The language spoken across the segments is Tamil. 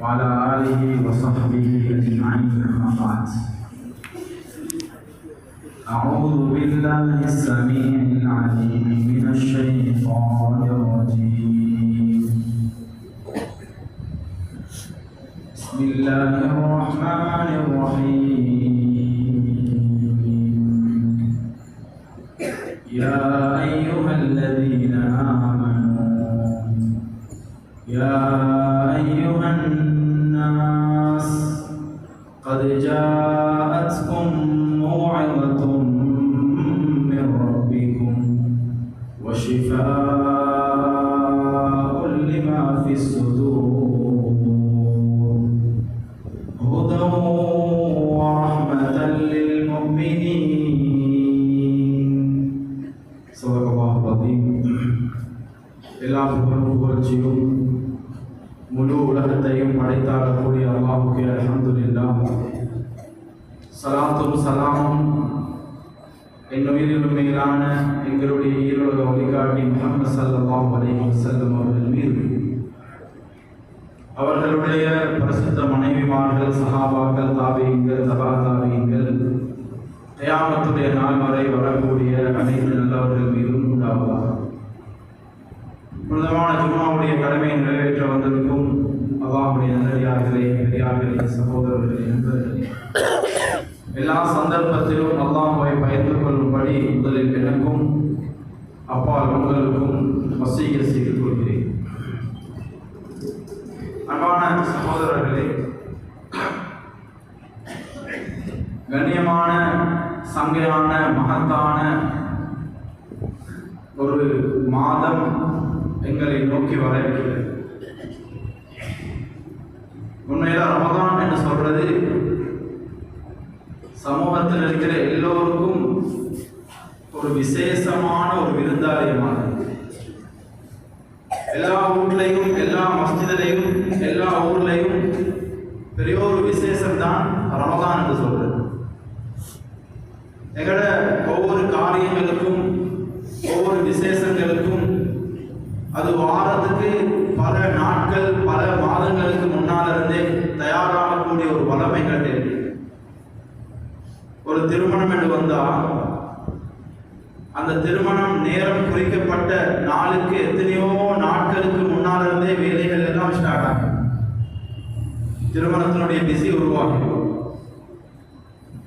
وعلى آله وصحبه أجمعين أما بعد. أعوذ بالله السميع العليم من الشيطان الرجيم. بسم الله الرحمن الرحيم. يا أيها الذين آمنوا يا أيها الناس قد جاءتكم موعظة من ربكم وشفاء لما في الصدور هدى ورحمة للمؤمنين. صدق الله العظيم. எல்லாம் புகழ்ச்சியும் முழு உலகத்தையும் படைத்தாளக்கூடிய அல்லாஹ்வுக்கு அல்ஹம்துலில்லாஹ். சலாத்தும் சலாமும் என்னுயிரிலும் மேலான எங்களுடைய ஈருலக வழிகாட்டி முஹம்மது ஸல்லல்லாஹு அலைஹி வஸல்லம் அவர்கள் மீது, அவர்களுடைய பரிசுத்த மனைவிமார்கள், சஹாபாக்கள், தாபீங்கள், தபா தாபீங்கள், கியாமத்துடைய நாள் வரை வரக்கூடிய அனைத்து நல்லவர்கள் மீதும் உண்டாவதாக. புனிதமான ஜும்மாவுடைய கடமையை நிறைவேற்ற வந்திருக்கும் அல்லாஹ்வுடைய நல்லடியார்களே, பெரியார்களே, சகோதரர்களே, நண்பர்களே, எல்லா சந்தர்ப்பத்திலும் அல்லாஹ்வை பயந்து கொள்ளும்படி முதலில் எனக்கும் அப்பால் உங்களுக்கும் வசீகத் செய்து கொள்கிறேன். அன்பான சகோதரர்களே, கண்ணியமான சங்கையான மகத்தான ஒரு மாதம் எங்களை நோக்கி வர இருக்கிறது. உண்மையில ரமதான் என்று சொல்றது சமூகத்தில் இருக்கிற எல்லோருக்கும் ஒரு விசேஷமான ஒரு விருந்தாலயமானது. எல்லா வீட்லையும், எல்லா மஸ்ஜிதிலையும், எல்லா ஊர்லையும் பெரிய ஒரு விசேஷம் தான் ரமதான் என்று சொல்றது. எங்களோட ஒவ்வொரு காரியங்களுக்கும், ஒவ்வொரு விசேஷங்களுக்கும் அது வாரத்துக்கு பல நாட்கள், பல மாதங்களுக்கு முன்னால் இருந்தே தயாராகக்கூடிய ஒரு வளமை கண்டு. ஒரு திருமணம் என்று வந்தால் அந்த திருமணம் நேரம் குறிக்கப்பட்ட நாளுக்கு எத்தனையோ நாட்களுக்கு முன்னால் இருந்தே வேலைகள் எல்லாம் ஸ்டார்ட் ஆகும். திருமணத்தினுடைய பிஸி உருவாகும்.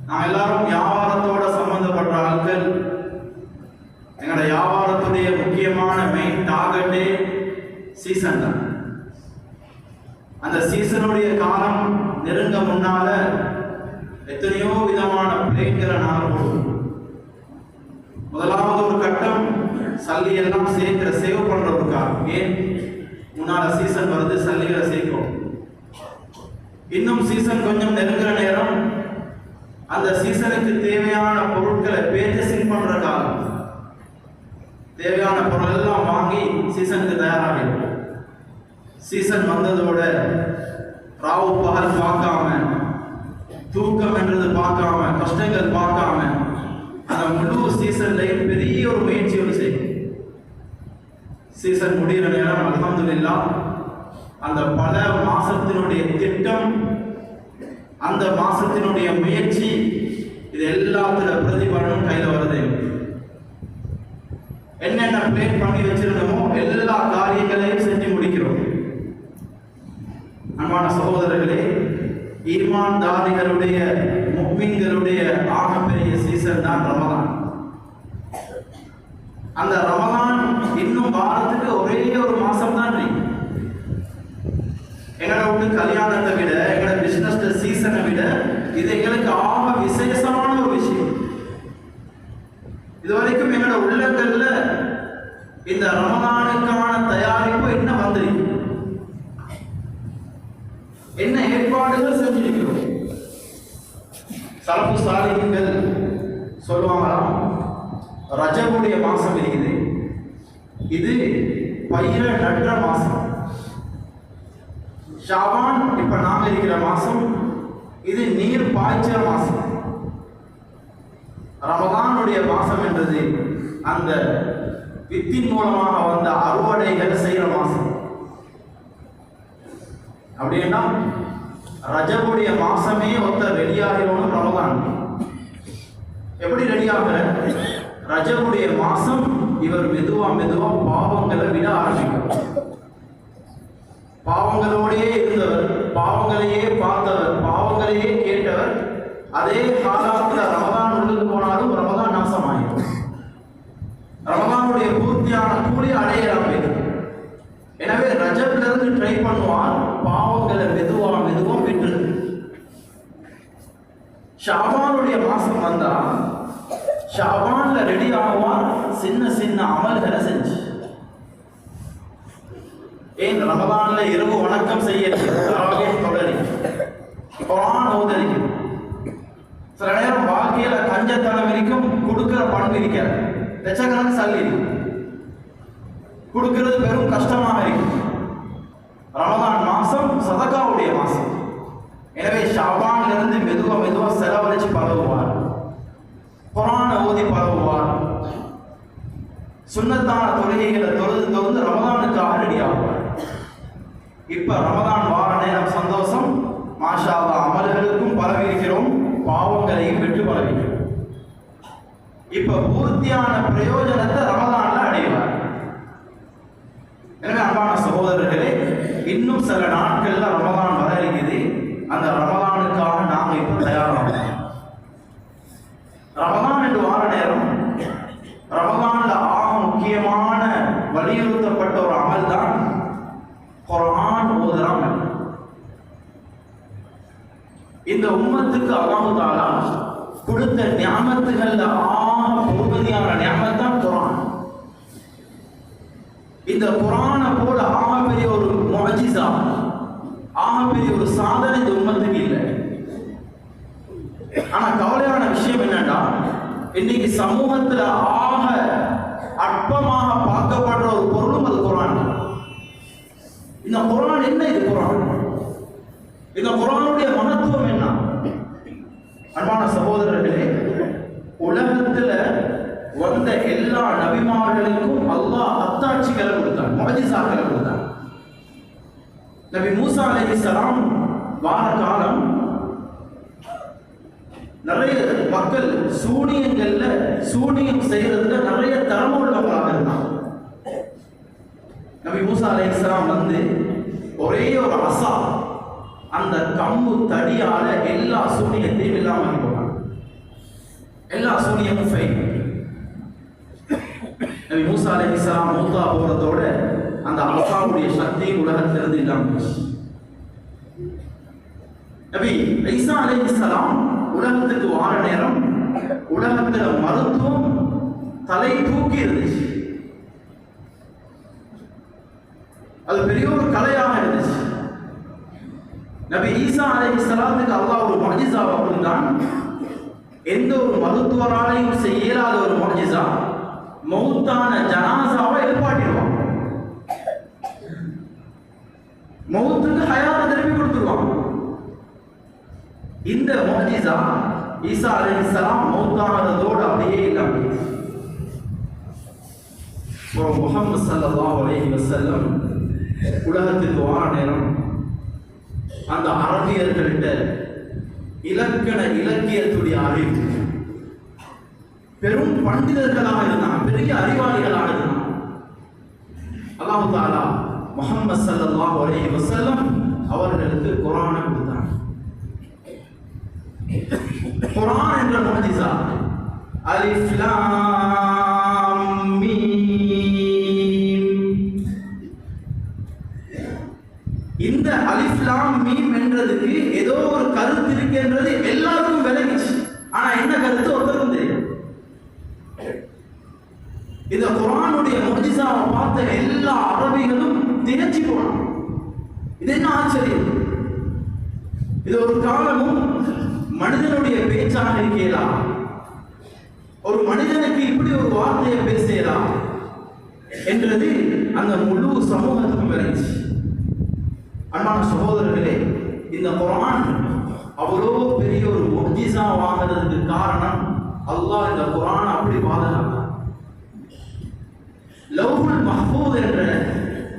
நாம் எல்லாரும் வியாபாரத்தோட சம்பந்தப்பட்ட ஆட்கள். எங்களோட வியாபாரத்துடைய முக்கியமான மெயின் டார்கெட்டே சீசன் தான். அந்த சீசனுடைய காலம் நெருங்க முன்னால எத்தனையோ விதமான பிளேன்களை நாங்கள் போடுவோம். முதலாவது ஒரு கட்டம் சல்லி எல்லாம் சேவ் பண்ற ஒரு காலம். ஏன்? முன்னால சீசன் வருது, சல்லிகளை சேர்க்கிறோம். இன்னும் சீசன் கொஞ்சம் நெருங்குற நேரம் அந்த சீசனுக்கு தேவையான பொருட்களை பேர்ச்சேசிங் பண்ற காலம். தேவையான பொருள் எல்லாம் வாங்கி சீசனுக்கு தயாராகிடும். சீசன் வந்ததோட ராவு பகல் பார்க்காம, தூக்கம் என்றது பார்க்காம, கஷ்டங்கள் பார்க்காம அந்த முழு சீசன்லையும் பெரிய ஒரு முயற்சியோடு செய்யும். சீசன் முடிகிற நேரம் அல்ஹம்துலில்லாஹ் அந்த பல மாசத்தினுடைய திட்டம், அந்த மாசத்தினுடைய முயற்சி, இது எல்லாத்துல பிரதிபலனும் கையில வருது. என்னென்ன பிளான் பண்ணி வச்சிருந்தோமோ எல்லா காரியங்களையும் செஞ்சு முடிக்கிறோம். அன்பான சகோதரர்களே, ஈமான்தாரிகளுடைய, முஃமின்களுடைய ஆகப்பெரிய சீசன் தான் ரமலான். அந்த ரமலான் இன்னும் வாரத்துக்கு ஒரே ஒரு மாசம் தான் இருக்கு. எங்களை விட்டு கல்யாணத்தை விட, எங்களோட பிசினஸ் சீசனை விட இது எங்களுக்கு ஆக விசேஷமான ஒரு விஷயம். இதுவரைக்கும் எங்களோட உள்ளங்கள்ல இந்த ரமலானுக்கான தயாரிப்பு என்ன வந்திருக்கு, என்ன ஏற்பாடுகள் செஞ்சிருக்கிறோம். சலஃபு சாலிஹீன்கள் சொல்லுவாங்களாம், ரஜபுடைய மாசம் இருக்குது, இது பயிர நடுற மாசம். ஷாபான் இப்ப நாம இருக்கிற மாசம், இது நீர் பாய்ச்சற மாசம். ரமலானுடைய மாசம் என்றது அந்த வித்தின் மூலமாக வந்த அறுவடைகள் செய்கிற மாசம். அப்படின்னா ரஜபுடைய மாசமே ஒருத்தர் ரெடியாகிறோம் ரமதான். எப்படி ரெடியாகிற? ரஜபுடைய மாசம் இவர் மெதுவா பாவங்களை விட ஆரம்பிக்கும். பாவங்களோடையே இருந்தவர், பாவங்களையே பார்த்தவர், பாவங்களையே கேட்டவர், அதே காலத்தில் ரமதான் உள்ளுக்கு போனாலும் ரமதான் நாசமாயிடும். ரமதானுடைய பூர்த்தியான கூலி அடையலாம். எனவே ரஜப்ல இருந்து ட்ரை பண்ணுவார், பாவங்களை மெதுவா விட்டு. ஷாபானுடைய மாசம் வந்தா ஷாபான்ல ரெடி ஆகுவார், சின்ன அமல்களை செஞ்சு. ஏன் ரமதான்ல இரவு வணக்கம் செய்ய தொடரி குர்ஆன் ஓதரி. சில நேரம் வாழ்க்கையில கஞ்சத்தனம் வரைக்கும் கொடுக்கிற பணம் இருக்கிற லட்சக்கணக்கு சல்லி கொடுக்கிறது பெரும் கஷ்டமாக இருக்கும். ரமதான் மாசம் சதகாவுடைய மாசம். எனவே ஷாபான்ல இருந்து மெதுவா செலவழிச்சு பழகுவார், குர்ஆன் ஓதி பழகுவார், சுன்னத்தான தொழுகைகளை தொழுது ரமதானுக்காக ரெடி ஆகுவார். இப்ப ரமதான் வார நேரம் சந்தோஷம், மாஷா அல்லாஹ், அமல்களுக்கும் பரவியிருக்கிறோம், பாவங்களையும் பெற்று பரவிக்கிறோம். இப்ப பூர்த்தியான பிரயோஜனத்தை ரமதான்ல அடைவார். எனவே அன்பான சகோதரர்களே, இன்னும் சில நாட்கள்ல ரமதான் வர இருக்குது. அந்த ரமதானுக்காக நாம இப்ப தயாராகணும். ரமதான் என்று வார நேரம் ரமதான்ல ஆக முக்கியமான வலியுறுத்தப்பட்ட ஒரு அமல் தான் குர்ஆன் ஓதுறாங்க. இந்த உம்மத்துக்கு அல்லாஹ் தஆலா கொடுத்த நியாமத்துகள்ல ஆக பொறுமதியான நியாமத் தான் குர்ஆன். இந்த குர்ஆனை போல ஆக பெரிய ஒரு முஅஜிஸா, ஆக பெரிய ஒரு சாதனை இந்த உம்மத்துக்கு இல்லை. ஆனா கவலையான விஷயம் என்னன்னா, இன்னைக்கு சமூகத்துல ஆக அற்பமாக பார்க்கப்படுற ஒரு பொருளும் அது குர்ஆன். இந்த குர்ஆன் என்ன? இது குர்ஆன். இந்த குர்ஆனுடைய மகத்துவம் என்ன? அன்பான சகோதரர்களே, உலகத்துல வந்த எல்லா நபிமார்களுக்கும் அல்லாஹ் அத்தாட்சிகளை கொடுத்தான், முஅஜிஸாக்களை கொடுத்தான். நபி மூசா அலைஹிஸ்ஸலாம் வார காலம் நிறைய மக்கள் சூனியம் செய்யறதுல நிறைய திறமை உள்ளவங்களாக இருந்தாங்க. நபி மூசா அலைஹிஸ்ஸலாம் வந்து ஒரே ஒரு அசா, அந்த கம்பு தடியால எல்லா சூனியத்தையும் இல்லாம போனாங்க. எல்லா சூனியமும் ஃபெயில். நபி மூசா அலைஹிஸ்ஸலாம் மூத்தா போறதோட அந்த அசாவுடைய சக்தி உலகத்திலிருந்து இல்லாம போச்சு. நபி ஈசா அலைஹிஸ்ஸலாம் உலகத்துக்கு வார நேரம் உலகத்துல மருத்துவம் தலை தூக்கி இருந்துச்சு. அது பெரிய ஒரு கலையாக இருந்துச்சு. நபி ஈசா அலைஹிஸ்ஸலாத்துக்கு அல்லாஹ் ஒரு முஅஜிஸாவை கொடுத்தான். எந்த ஒரு மருத்துவராலையும் செய்ய இயலாத ஒரு முஅஜிஸா, மௌத்தான ஜனாசாவை எழுப்பாட்டிடுவான். மௌத்துக்கு ஹயாத்தை திருப்பி கொடுத்துருவான். இந்த முஅஜிஸா ஈசா அலைஹிஸ்ஸலாம் மௌத்தானதோடு அப்படியே இல்லாம முஹம்மது ஸல்லல்லாஹு அலைஹி வஸல்லம் உலகத்துக்கு வார நேரம் அந்த அரபியர்கள்ட்ட இலக்கியத்துடைய அறிவு, பெரும் பண்டிதர்களாக இருந்தாங்க, பெரிய அறிவாளிகளாக இருந்தாங்க. அல்லாஹ் தஆலா முஹம்மது ஸல்லல்லாஹு அலைஹி வஸல்லம் அவர்களுக்கு குர்ஆனை கொடுத்தாங்க. குர்ஆன் என்ற முஅஜிஸா, அலிஃப் லாம் மீம். இந்த அலிஃப் லாம் மீம் என்றதுக்கு ஏதோ ஒரு கருத்து இருக்கின்றது எல்லாருக்கும் விளங்கிச்சு. ஆனா என்ன கருத்து ஒருத்தருக்கும் தெரியும். இந்த குர்ஆனுடைய முஅஜிஸாவை பார்த்த எல்லா அரபிகளும் திகைச்சு போனாங்க. இது என்ன ஆச்சரியம்! இது ஒரு காலமும் மனிதனுடைய பேச்சாக இருக்கலாம், ஒரு மனிதனுக்கு இப்படி ஒரு வார்த்தையை பேசலாம் என்றது அந்த முழு சமூகத்துக்கும் விளைச்சு. அன்பான சகோதரர்களே, இந்த குர்ஆன் அவ்வளோ பெரிய ஒரு முஅஜிஸா வாங்குறதுக்கு காரணம் அல்லாஹ் இந்த குர்ஆனை அப்படி பாதுகாத்தார். லவ்ஹுல் மஹ்ஃபூஸ் என்ற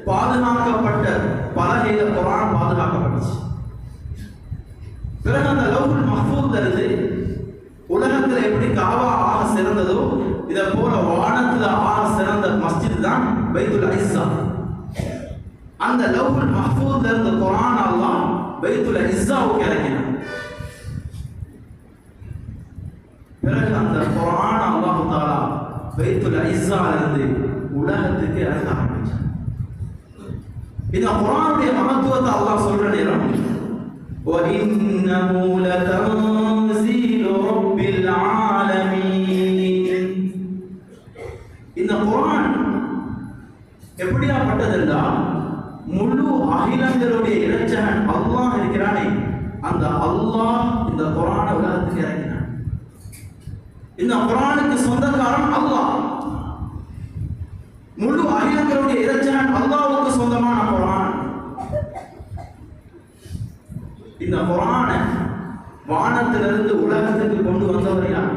பாதுகாக்கப்பட்ட பலகையில குர்ஆன் பாதுகாக்கப்பட்டது. உலகத்துல எப்படி காபா ஆக சிறந்ததோ இதை போல வானத்துல ஆக சிறந்த மஸ்ஜித் தான் பைத்துல் இஸ்ஸா. அந்த லவ்ஹுல் மஹ்ஃபூஸ்ல இருந்து குர்ஆன் அல்லாஹ் பைத்துல் இஸ்ஸாவுக்கு இறக்கினான். பிறகு அந்த குர்ஆன் அல்லாஹ் தஆலா பைத்துல் இஸ்ஸால இருந்து உலகத்துக்கு இறக்க ஆரம்பிச்சான். இந்த குர்ஆனுடைய மகத்துவத்தை அல்லாஹ் சொல்ற நேரம் وَإِنَّهُ لَتَنزِيلُ رَبِّ الْعَالَمِينَ. இந்த குர்ஆன் எப்படியாப்பட்டதுன்னா முழு அகிலங்களுடைய இறைச்சகன் அல்லாஹ் இருக்கிறானே, அந்த அல்லாஹ் இந்த குர்ஆனை உலகத்துக்கு இறக்கினான். இந்த குர்ஆனுக்கு சொந்தக்காரன் அல்லாஹ். முழு அகிலங்களுடைய இறைச்சகன் அல்லாஹ்வுக்கு சொந்தமான குர்ஆன். இந்த குர்ஆனை வானத்திலிருந்து உலகத்துக்கு கொண்டு வந்தவர் யார்?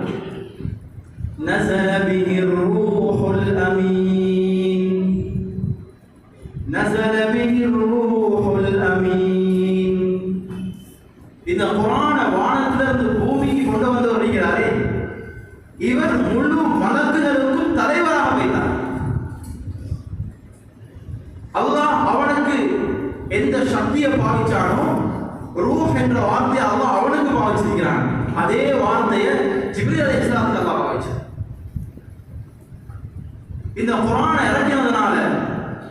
நஸல பிஹிர் ரூஹுல் அமீன். நஸல பிஹிர் ரூஹுல் அமீன். இந்த குர்ஆனை வானத்திலிருந்து பூமிக்கு கொண்டு வந்தவர் இருக்கிறாரே, இவர் முழு மலக்குகளுக்கும் தலைவராக வைத்தார். அல்லாஹ் அவனுக்கு எந்த சக்தியை பாவிச்சானோ, ரூஹ் என்ற வார்த்தையை அல்லாஹ் அவனுக்கு பாவிச்சிருக்கிறான். அதே வார்த்தையை ஜிப்ரீல் அலைஹிஸ்ஸலாத்துக்கு அல்லாஹ் பாவிச்சார். இந்த குர்ஆனை இறக்கினதுனால,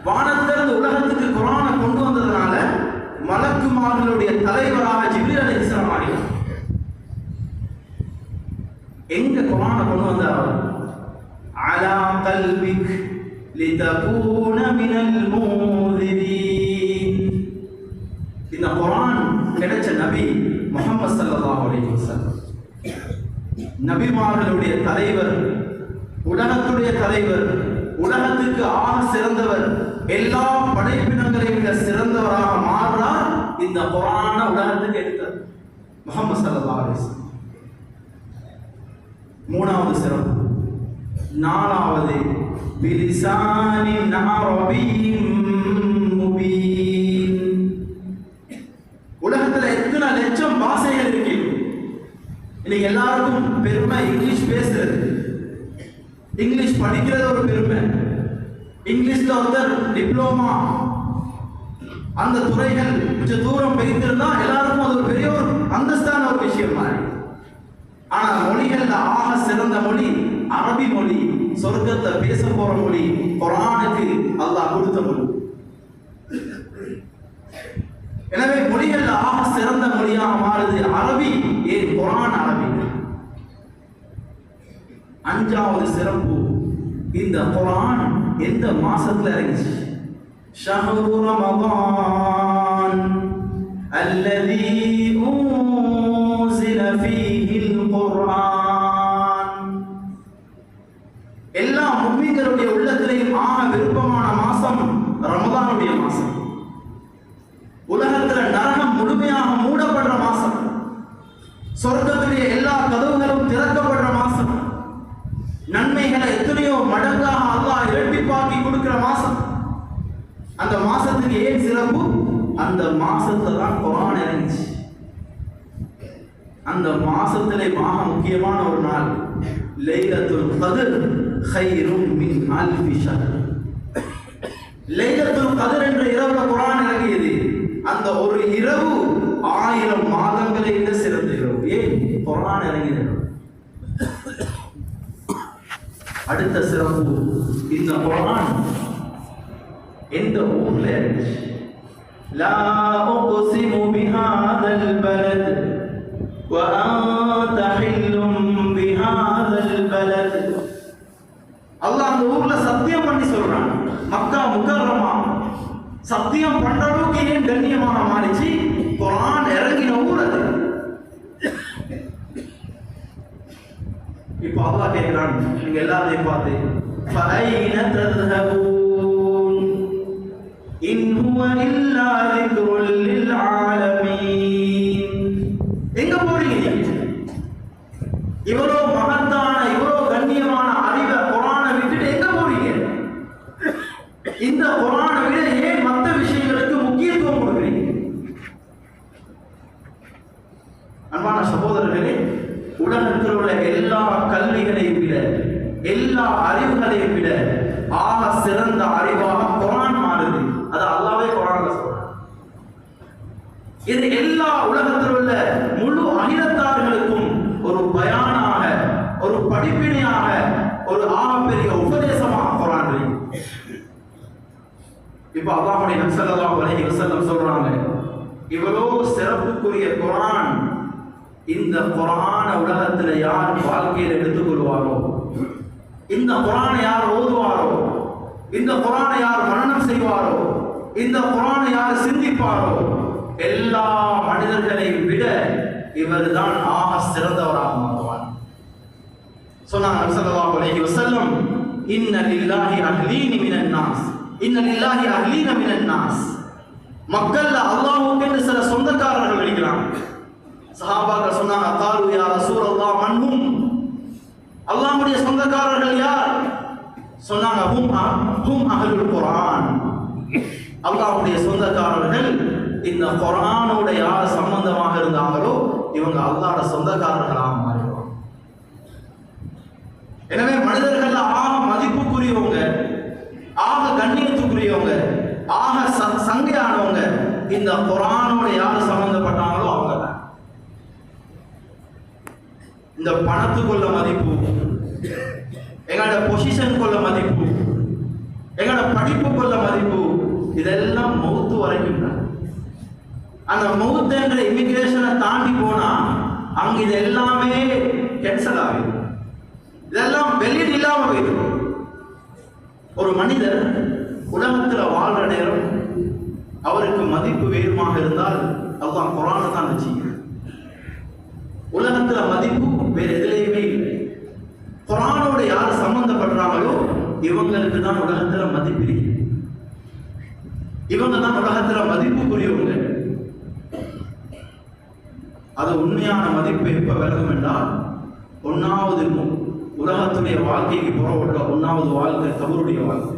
வானத்திலிருந்து உலகத்துக்கு குர்ஆனை கொண்டு வந்ததுனால மலக்குமார்களுடைய தலைவராக ஜிப்ரீல் அலைஹிஸ்ஸலாம் ஆனார். எங்க குர்ஆனை கொண்டு வந்தார்? அலா கல்பிக் லிதகூன மினல் மூதிரீன். இந்த குர்ஆன் கிடைச்ச நபி முஹம்மது ஸல்லல்லாஹு அலைஹி வஸல்லம், நபிமார்களுடைய தலைவர், உலகத்துடைய தலைவர், உலகத்துக்கு ஆக சிறந்தவர், எல்லா படைப்பினங்களையும் விட சிறந்தவராக மாறுறார். இந்த குர்ஆனை உலகத்துக்கு எடுத்தார் முஹம்மது ஸல்லல்லாஹு அலைஹி வஸல்லம். மூணாவது சிறப்பு. நாலாவது பிலிசானின் அரபிய்யின் முபீன். உலகத்துல எத்தனை லட்சம் பாஷைகள் இருக்கு. இன்னைக்கு எல்லாருக்கும் பெருமை இங்கிலீஷ் பேசுறது, இங்கிலீஷ் படிக்கிறது ஒரு பெருமை. இங்கிலீஷ்ல ஒருத்தர் டிப்ளோமா அந்த துறைகள் கொஞ்சம் தூரம் போயிருந்தா எல்லாருக்கும் அது ஒரு பெரிய ஒரு அந்தஸ்தான ஒரு விஷயம் மாதிரி. ஆனா மொழிகள்ல ஆக சிறந்த மொழி அரபி மொழி. சொர்க்கத்தை பேச போற மொழி குர்ஆனுக்கு அல்லாஹ் கொடுத்த மொழி. எனவே மொழிகள்ல ஆக சிறந்த மொழியாக மாறுது அரபி. ஏன்? குர்ஆன் அரபி. அஞ்சாவது சிறப்பு, இந்த குர்ஆன் எந்த மாசத்துல இறங்கிச்சு? ஷஹ்ரு ரமதான் அல்லதி உன்ஸில ஃபீஹில் குர்ஆன். எல்லா முஃமின்களுடைய உள்ளத்திலேயும் ஆக விருப்பமான மாசம் ரமதானுடைய மாசம். உலகத்துல நரகம் முழுமையாக மூடப்படுற மாசம், சொர்க்கத்துடைய எல்லா கதவுகளும் திறக்கப்படுற மாசம், நன்மைகளை எத்தனையோ மடங்காக அல்லாஹ் இரட்டிப்பாக்கி கொடுக்கிற மாசம். அந்த மாசத்துக்கு ஏன் சிறப்பு? அந்த மாசத்துல தான் குர்ஆன் இறங்கிச்சு. அந்த மாசத்திலே ஆக முக்கியமான ஒரு நாள் லைலத்துல் கத்ர் கைரும் மின் அல்ஃபி ஷஹர். லைலத்துல் கத்ர் என்ற இரவுல குர்ஆன் இறங்கியது. அந்த ஒரு இரவு 1000 மாதங்களை விட சிறந்த இரவு. ஏன்? குர்ஆன் இறங்கியது. அடுத்த சிறப்பு, இந்த குர்ஆன் எந்த ஊர்ல இறங்கிச்சு? லா உக்ஸிமு பிஹாதல் பலத் வ அன்த ஹில்லும் பிஹாதல் பலத். அல்லாஹ் அந்த ஊர்ல சத்தியம் பண்ணி சொல்றான். மக்கா முக்கர்ரமா சத்தியம் பண்ற அளவுக்கு ஏன் கண்ணியமாக மாறிச்சு? குர்ஆன் இறங்கின ஊர் அது. இப்ப அல்லாஹ் கேட்கிறான், நீங்க எல்லாரையும் பார்த்து ஃபஐன தذهبون இன் ஹுவ இல்லா ذிக்ருல் லில் ஆலமீன். எங்க போறீங்க நீங்க? இவ்வளவு மகத்தான இவ்வளவு கண்ணியமான அறிவை குர்ஆனை விட்டுட்டு எங்க போறீங்க? இந்த குர்ஆனை விட ஏன் மற்ற விஷயங்களுக்கு முக்கியத்துவம் கொடுக்கிறீங்க? அன்பான சகோதரர்களே, உலகத்தில் உலகத்தில் உள்ள எல்லா கல்விகளையும் விட, எல்லா அறிவுகளையும் விட ஆக சிறந்த அறிவாக குர்ஆன் மாறுது. அது அல்லாஹ்வே குர்ஆன்ல சொல்றார். இது எல்லா உலகத்தில் உள்ள முழு அகிலத்தார்களுக்கும் ஒரு பயானாக, ஒரு படிப்பினையாக, ஒரு ஆகப்பெரிய உபதேசமாக குர்ஆன் இருக்கு. இப்ப அல்லாஹ்வுடைய நபி ஸல்லல்லாஹு அலைஹி வஸல்லம் சொல்றாங்க, இவ்வளவு சிறப்புக்குரிய குர்ஆன், இந்த குர்ஆன உலகத்தில் யார் வாழ்க்கையில் எடுத்துக்கொள்வாரோ, இந்த குர்ஆனை யார் ஓதுவாரோ, இந்த குர்ஆனை யார் மனனம் செய்வாரோ, இந்த குர்ஆனை யார் சிந்திப்பாரோ, எல்லா மனிதர்களையும் விட இவர்தான் ஆக சிறந்தவராக மாறுவார். சொன்னாங்க நபி ஸல்லல்லாஹு அலைஹி வஸல்லம், இன்ன லில்லாஹி அஹ்லீன மினன் நாஸ், இன்ன லில்லாஹி அஹ்லீன மினன் நாஸ். மக்கள்ல அல்லாஹ்வுக்கு என்று சில சொந்தக்காரர்கள் இருக்கிறாங்க. சஹாபாக்கள் சொன்னாங்க, காலு யா ரசூலல்லாஹ் மன்ஹும், அல்லாஹ்வுடைய சொந்தக்காரர்கள் யார்? சொன்னாங்க, ஹும் அஹ்லுல் குர்ஆன், அல்லாஹ்வுடைய சொந்தக்காரர்கள் இந்த குர்ஆனோட யார் சம்பந்தமாக இருந்தாங்களோ இவங்க அல்லாஹ்வுடைய சொந்தக்காரர்களாக மாறிடுவாங்க. எனவே மனிதர்கள் ஆக மதிப்புக்குரியவங்க, ஆக கண்ணியத்துக்குரியவங்க, ஆக சங்கையானவங்க இந்த குர்ஆனோட யார் சம்பந்தப்பட்டாங்களோ அவங்க தான். இந்த பணத்துக்குள்ள மதிப்பு, எங்களோட பொசிஷனுக்குள்ள மதிப்பு, எங்களோட படிப்புக்குள்ள மதிப்பு, இதெல்லாம் மௌத்து வரைக்கும் தான். அந்த மௌத் என்ற இமிகிரேஷனை தாண்டி போனா அங்க இது எல்லாமே கேன்சல் ஆகிடும், இதெல்லாம் வெளியீடு இல்லாம போயிடும். ஒரு மனிதர் உலகத்துல வாழ்ற நேரம் அவருக்கு மதிப்பு வேறுமாக இருந்தால் அதுதான் குர்ஆனை தான் வச்சுக்கிறேன். உலகத்துல மதிப்பு வேற எதுலையுமே இல்லை. குர்ஆனோட யார் சம்பந்தப்படுறாங்களோ இவங்களுக்கு தான் உலகத்துல மதிப்பு இருக்கு. இவங்க தான் உலகத்துல மதிப்புக்குரியவங்க. அது உண்மையான மதிப்பு எப்ப விலகும் என்றால், ஒன்னாவது உலகத்துடைய வாழ்க்கைக்கு புறப்பட்ட ஒன்னாவது வாழ்க்கை கபருடைய வாழ்க்கை.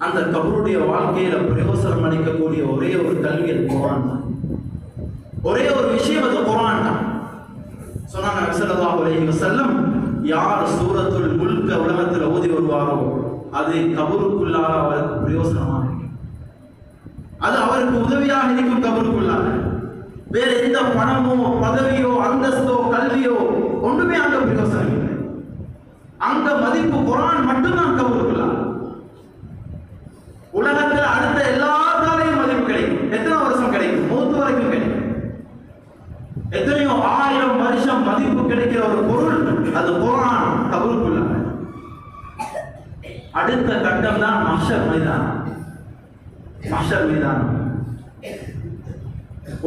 அந்த கபருடைய வாழ்க்கையில பிரயோசனம் அளிக்கக்கூடிய ஒரே ஒரு கல்வி அது குர்ஆன் தான். ஒரே ஒரு விஷயம் அது குர்ஆன் தான். சொன்னாங்க நபி ஸல்லல்லாஹு அலைஹி வஸல்லம், யார் சூரத்துல் முல்க உலகத்தில் ஓதி வருவாரோ அது கபருக்குள்ளாக அவருக்கு பிரயோசனமாக இருக்கும், அது அவருக்கு உதவியாக இருக்கும். கபருக்குள்ளாக வேற எந்த பணமோ பதவியோ அந்தஸ்தோ கல்வியோ ஒன்றுமே அங்க பிரயோசனம் இல்லை. அங்க மதிப்பு குர்ஆன் மட்டும்தான் கபருக்குள்ளாக. உலகத்தில் அடுத்த எல்லாத்தாலையும் மதிப்பு கிடைக்கும். எத்தனை வருஷம் கிடைக்கும்? மௌத்து வரைக்கும் கிடைக்கும். எத்தனையோ 1000 வருஷம் மதிப்பு கிடைக்கிற ஒரு பொருள் அது குர்ஆன் கபருக்குள்ளாக. அடுத்த கட்டம் தான் மஹ்ஷர் மைதானம். மஹ்ஷர் மைதானம்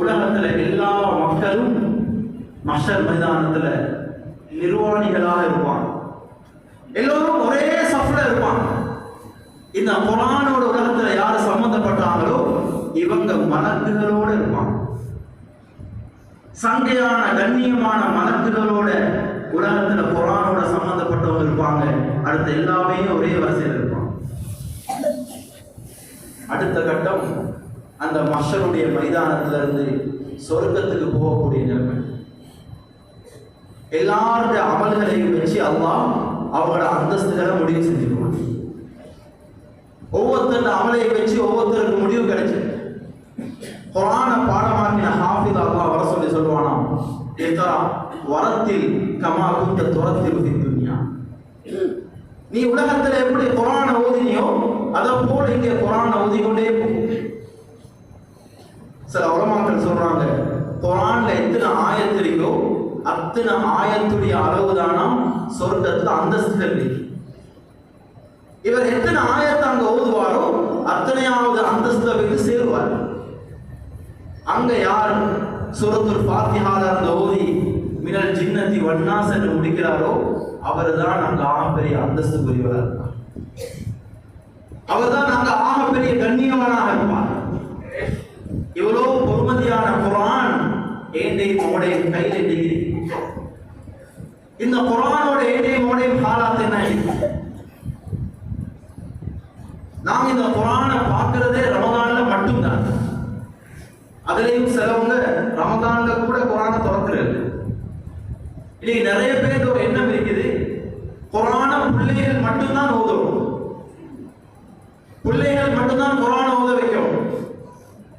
உலகத்துல எல்லா மக்களும் மஹ்ஷர் மைதானத்துல நிர்வாணிகளாக இருப்பாங்க. எல்லோரும் ஒரே சஃப்ல இருப்பாங்க. இந்த குர்ஆனோட உலகத்துல யார் சம்பந்தப்பட்டாங்களோ இவங்க மலக்குகளோட இருப்பாங்க. சங்கையான கண்ணியமான மலக்குகளோட உலகத்துல குர்ஆனோட சம்பந்தப்பட்டவங்க இருப்பாங்க. அடுத்த எல்லாமே ஒரே வரிசையில் இருப்பாங்க. அடுத்த கட்டம் அந்த மஹ்ஷருடைய மைதானத்துல இருந்து சொர்க்கத்துக்கு போகக்கூடிய நிலைமை. எல்லாருடைய அமல்களையும் வச்சு அல்லாஹ் அவங்களோட அந்தஸ்துகளை முடிவு செஞ்சுக்குவாங்க. ஒவ்வொருத்தருடைய அமலை வச்சு ஒவ்வொருத்தருக்கு முடிவு கிடைச்சு. குர்ஆனை பாடமாக்கின ஹாஃபிஸ் அல்லாஹ் வர சொல்லி சொல்லுவானாம், இக்ரா வரத்தில் கமா குந்த துரத்தில் ஃபி துன்யா. நீ உலகத்துல எப்படி குர்ஆனை ஓதினியோ அதை போல இங்கே குர்ஆனை ஓதிக்கொண்டே போ. சில உலமாக்கள் சொல்றாங்க, குர்ஆன்ல எத்தனை ஆயத்து இருக்கோ அத்தனை ஆயத்துடைய அளவுதானாம் சொர்க்கத்துல அந்தஸ்துகள் இருக்கு. இவர் எத்தனை ஆயத்தை அங்க ஓதுவாரோ அத்தனையாவது அந்தஸ்துல போய் சேருவார். அங்க யார் சூரத்துல் ஃபாத்திஹால இருந்து ஓதி மினல் ஜின்னதி வன்னாஸ் என்று முடிக்கிறாரோ அவர்தான் அங்க ஆகப்பெரிய அந்தஸ்துக்குரியவராக இருப்பார். அவர்தான் அங்க ஆகப்பெரிய கண்ணியவனாக இருப்பார். இவ்வளவு பொறுமதியான குர்ஆன் ஏண்டையும் மோடையும் கையில் எண்டி. இந்த குர்ஆனோட ஏண்டையும் மோடையும் ஹாலாத் என்ன? நாம் இந்த குர்ஆனை பார்க்கிறதே ரமதான்ல மட்டும்தான். அதுலயும் சிலவங்க ரமதான்ல கூட குர்ஆனை திறக்கிறது. இன்னைக்கு நிறைய பேருக்கு ஒரு எண்ணம் இருக்குது, குர்ஆன பிள்ளைகள் மட்டும்தான் ஓதும், பிள்ளைகள் மட்டும்தான் குர்ஆன ஓத வைக்கும்.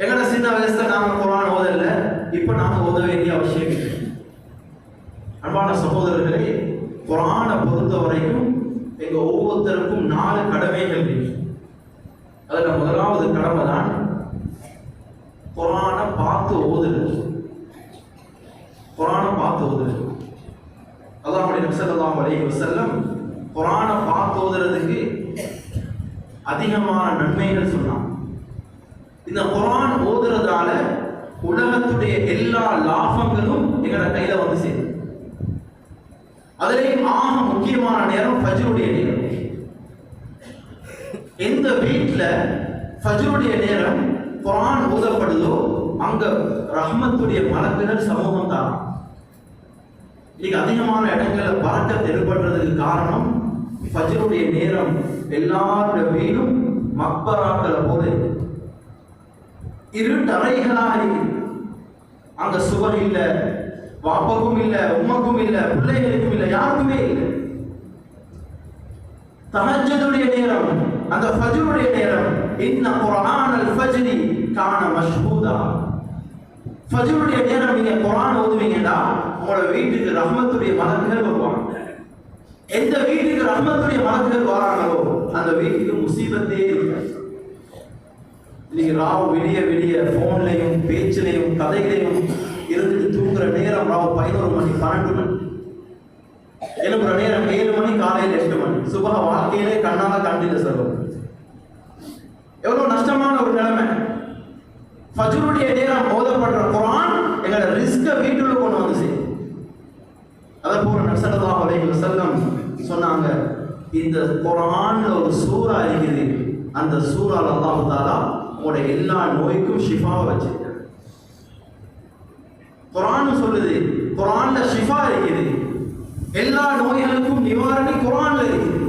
எங்கட சின்ன வயசுல நாம குர்ஆன் ஓதல, இப்ப நாம ஓத வேண்டிய அவசியம் இல்லை. அன்பான சகோதரர்களே, குர்ஆனை பொறுத்த வரைக்கும் எங்க ஒவ்வொருத்தருக்கும் 4 கடமைகள் இருக்கு. அதுல முதலாவது கடமை தான் குர்ஆனை பார்த்து ஓதுறது. குர்ஆனை பார்த்து ஓதுறது. அல்லாஹ்வுடைய நபி ஸல்லல்லாஹு அலைஹி வஸல்லம் குர்ஆனை பார்த்து ஓதுறதுக்கு அதிகமான நன்மைகள் சொன்னாங்க. இந்த குர்ஆன் ஓதுறதால உலகத்துடைய எல்லா லாபங்களும் எங்களோட கையில வந்து சேரும். அதுலேயும் ஆக முக்கியமான நேரம் ஃபஜ்ருடைய நேரம். எந்த வீட்டுல ஃபஜ்ருடைய நேரம் குர்ஆன் ஓதப்படுதோ அங்க ரஹ்மத்துடைய மலக்குகள் சமூகம் தான். இன்னைக்கு அதிகமான இடங்கள்ல பறக்கத் ஏற்படுறதுக்கு காரணம் ஃபஜ்ருடைய நேரம் எல்லாருடைய வீடும் மக்பராக்களை போல இருட்டறைகளாக இருக்கு. அங்க சுவர் இல்ல, வாப்பக்கும் இல்ல, உம்மக்கும் இல்ல, பிள்ளைகளுக்கும் இல்ல, யாருக்குமே இல்லை. தஹஜ்ஜுடைய நேரம், அந்த ஃபஜ்ருடைய நேரம், இன்ன குர்ஆனல் ஃபஜ்ரி கான மஷ்ஹூதா. ஃபஜ்ருடைய நேரம் நீங்க குர்ஆன் ஓதுவீங்கடா உங்களோட வீட்டுக்கு ரஹ்மத்துடைய மலக்குகள் வருவாங்க. எந்த வீட்டுக்கு ரஹ்மத்துடைய மலக்குகள் வராங்களோ அந்த வீட்டுக்கு முசீபத்தே இருக்காது. இன்னைக்கு ராவ் விடிய விடிய போன்லையும் பேச்சிலையும் கதைகளையும் இருந்துட்டு தூங்குற நேரம் ராவ் 11 மணி 12 மணி, எழுப்புற நேரம் 7 மணி, காலையில் 8 மணி. சுபஹ வாழ்க்கையிலே கண்ணால கண்டில சொல்லுவோம். எவ்வளவு நஷ்டமான ஒரு நிலைமை. ஃபஜ்ருடைய நேரம் ஓதப்படுற குர்ஆன் எங்களோட ரிஸ்க வீட்டுல கொண்டு வந்து செய்யும். அதை போல நபி ஸல்லல்லாஹு அலைஹி வஸல்லம் சொன்னாங்க, இந்த குர்ஆன்ல ஒரு சூரா இருக்குது, அந்த சூரால அல்லாஹ் தஆலா உங்களுடைய எல்லா நோய்க்கும் ஷிஃபாவை வச்சிருக்கார். குர்ஆன் சொல்லுது, குர்ஆன்ல ஷிஃபா இருக்குது, எல்லா நோய்களுக்கும் நிவாரணி குர்ஆன்ல இருக்குது.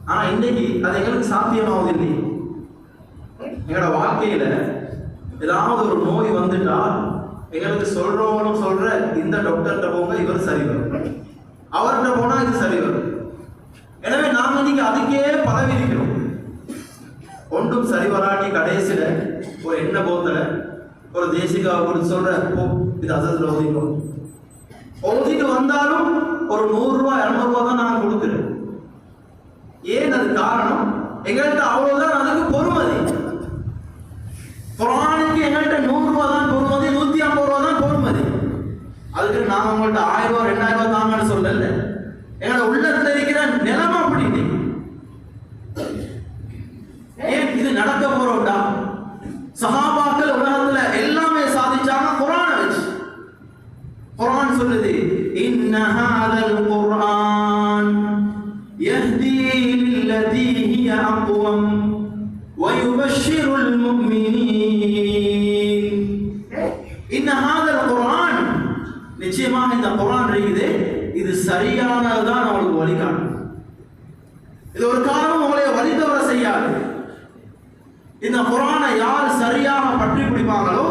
ஆனா இன்னைக்கு அது எங்களுக்கு சாத்தியமாவதில்லை. எங்களோட வாழ்க்கையில ஏதாவது ஒரு நோய் வந்துட்டா எங்களுக்கு சொல்றவங்களும் சொல்ற, இந்த டாக்டர்கிட்ட போங்க இவர் சரி வரும், அவர்கிட்ட போனா இது சரி வரும். எனவே நாம இன்னைக்கு அதுக்கே பதவி இருக்கிறோம். ஒன்றும் சரி வராட்டி கடைசியில ஒரு எண்ணெய் போத்தல ஒரு தேசிகாவை கொடுத்து சொல்ற, இது அசத்துல ஓதிக்கும். ஓதிட்டு வந்தாலும் ஒரு 100 ரூபாய் 200 ரூபாய் தான் நான் கொடுக்குறேன். ஏன்? அது காரணம் எங்கள்கிட்ட அவ்வளவுதான் அதுக்கு பொறுமதி. குர்ஆனுக்கு எங்கள்கிட்ட 100 ரூபாய் தான் பொறுமதி, 150 ரூபாய் தான் பொறுமதி. அதுக்கு நாம உங்கள்கிட்ட 1000 ரூபாய் 2000 ரூபாய் தாங்கன்னு சொல்லல. எங்களோட உள்ளத்துல இருக்கிற நிலைமை அப்படி இல்லை. ஏன் இது நடக்க போறோம்டா? சஹாபாக்கள் உலகத்துல எல்லாமே சாதிச்சாங்க குர்ஆனை வச்சு. குர்ஆன் சொல்லுது, இன்ன ஹாதல் குர்ஆன் யஹ்தி லில்லதி ஹிய அக்வம் வ யுபஷ்ஷிருல் முஃமினீன். இன்ன ஹாதல் குர்ஆன், நிச்சயமாக இந்த குர்ஆன் இருக்குது, இது சரியானதுதான் அவங்களுக்கு வழிகாட்டும். இது ஒரு காரணம் உங்களை வழி தவற செய்யாது. இந்த குர்ஆனை யார் சரியாக பற்றி பிடிப்பாங்களோ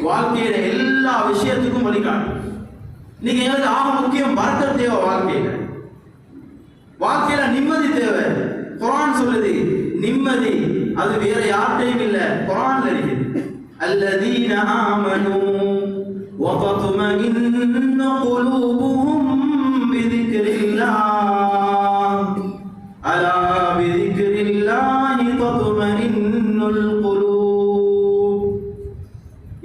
வாழ்க்கையில எல்லா விஷயத்துக்கும் வழிகாட்டும். இன்னைக்கு எங்களுக்கு ஆக முக்கியம் பரக்கத் தேவை. வாழ்க்கையில நிம்மதி தேவை. குர்ஆன் சொல்லுது, நிம்மதி அது வேற யார்கிட்டையும் இல்ல, குர்ஆன்ல இருக்குது. அல்லதீன ஆமனூ வ தத்மஇன்னு குலூபுஹும் பிதிக்ரில்லாஹ் அலா பிதிக்ரில்லாஹி தத்மஇன்னுல் குலூப்.